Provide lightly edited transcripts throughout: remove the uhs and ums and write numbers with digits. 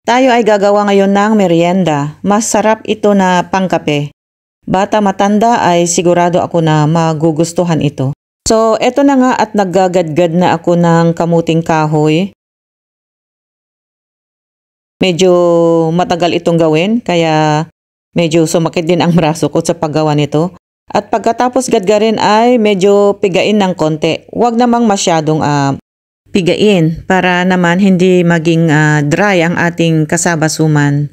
Tayo ay gagawa ngayon ng merienda. Masarap ito na pangkape. Bata matanda ay sigurado ako na magugustuhan ito. So, eto na nga at naggagadgad na ako ng kamuting kahoy. Medyo matagal itong gawin, kaya medyo sumakit din ang braso ko sa paggawa nito. At pagkatapos gadgarin ay medyo pigain ng konti. Huwag namang masyadong pigain para naman hindi maging dry ang ating kasabasuman.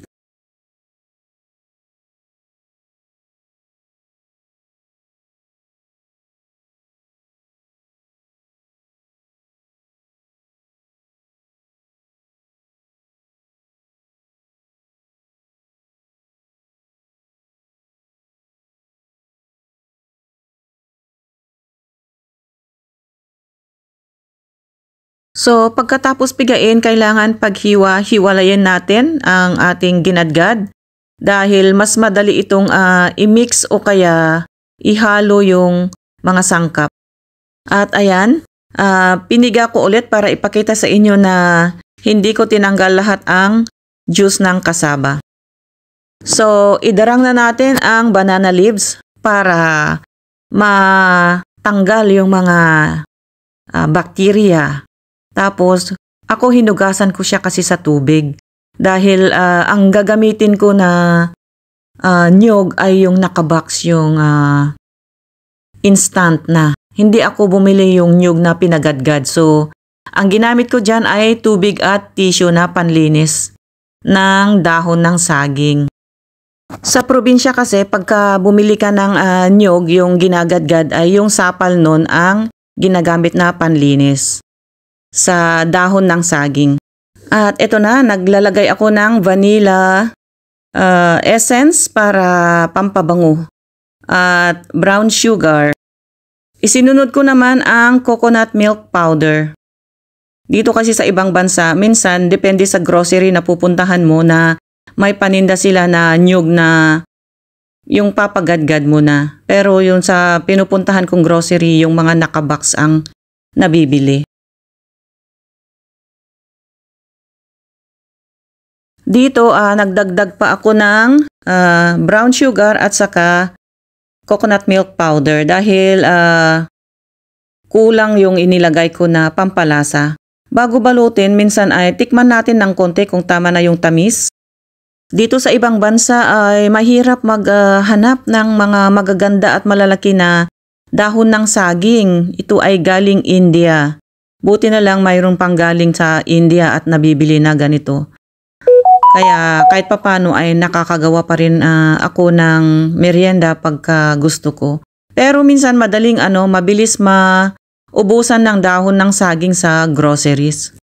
So, pagkatapos pigain, kailangan paghiwa-hiwalayin natin ang ating ginadgad dahil mas madali itong i-mix o kaya ihalo yung mga sangkap. At ayan, piniga ko ulit para ipakita sa inyo na hindi ko tinanggal lahat ang juice ng kasaba. So, idarang na natin ang banana leaves para matanggal yung mga bakterya. Tapos, ako hinugasan ko siya kasi sa tubig dahil ang gagamitin ko na niyog ay yung nakabox, yung instant na. Hindi ako bumili yung niyog na pinagadgad. So, ang ginamit ko dyan ay tubig at tissue na panlinis ng dahon ng saging. Sa probinsya kasi, pagka bumili ka ng niyog, yung ginagadgad ay yung sapal nun ang ginagamit na panlinis sa dahon ng saging. At ito na, naglalagay ako ng vanilla essence para pampabango at brown sugar. Isinunod ko naman ang coconut milk powder. Dito kasi sa ibang bansa, minsan depende sa grocery na pupuntahan mo na may paninda sila na niyog na yung papagadgad mo na. Pero yung sa pinupuntahan kong grocery, yung mga nakabox ang nabibili. Dito, nagdagdag pa ako ng brown sugar at saka coconut milk powder dahil kulang yung inilagay ko na pampalasa. Bago balutin, minsan ay tikman natin ng konti kung tama na yung tamis. Dito sa ibang bansa ay mahirap maghanap ng mga magaganda at malalaki na dahon ng saging. Ito ay galing India. Buti na lang mayroon pang galing sa India at nabibili na ganito. Kaya kahit papano ay nakakagawa pa rin ako ng merienda pagka gusto ko. Pero minsan mabilis maubusan ng dahon ng saging sa groceries.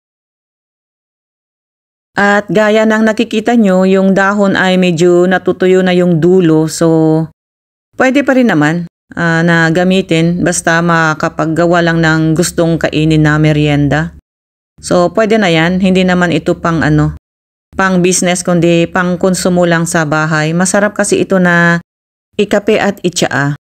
At gaya ng nakikita nyo, yung dahon ay medyo natutuyo na yung dulo. So, pwede pa rin naman na gamitin basta makapaggawa lang ng gustong kainin na merienda. So, pwede na yan. Hindi naman ito pang business kundi pang konsumo lang sa bahay. Masarap kasi ito na ikape at itsaa.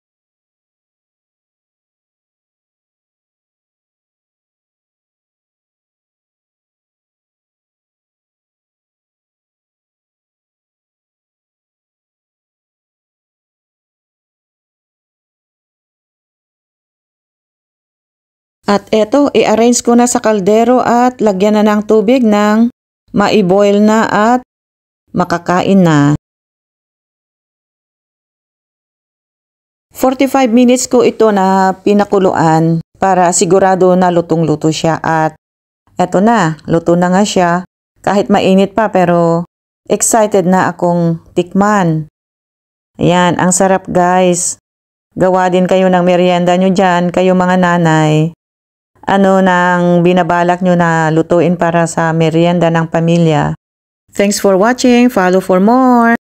At eto, i-arrange ko na sa kaldero at lagyan na ng tubig ng mai-boil na at makakain na. 45 minutes ko ito na pinakuluan para sigurado na lutong-luto siya. At eto na, luto na nga siya. Kahit mainit pa pero excited na akong tikman. Ayan, ang sarap guys. Gawa din kayo ng merienda nyo dyan, kayo mga nanay. Ano nang binabalak nyo na lutuin para sa merienda ng pamilya. Thanks for watching. Follow for more.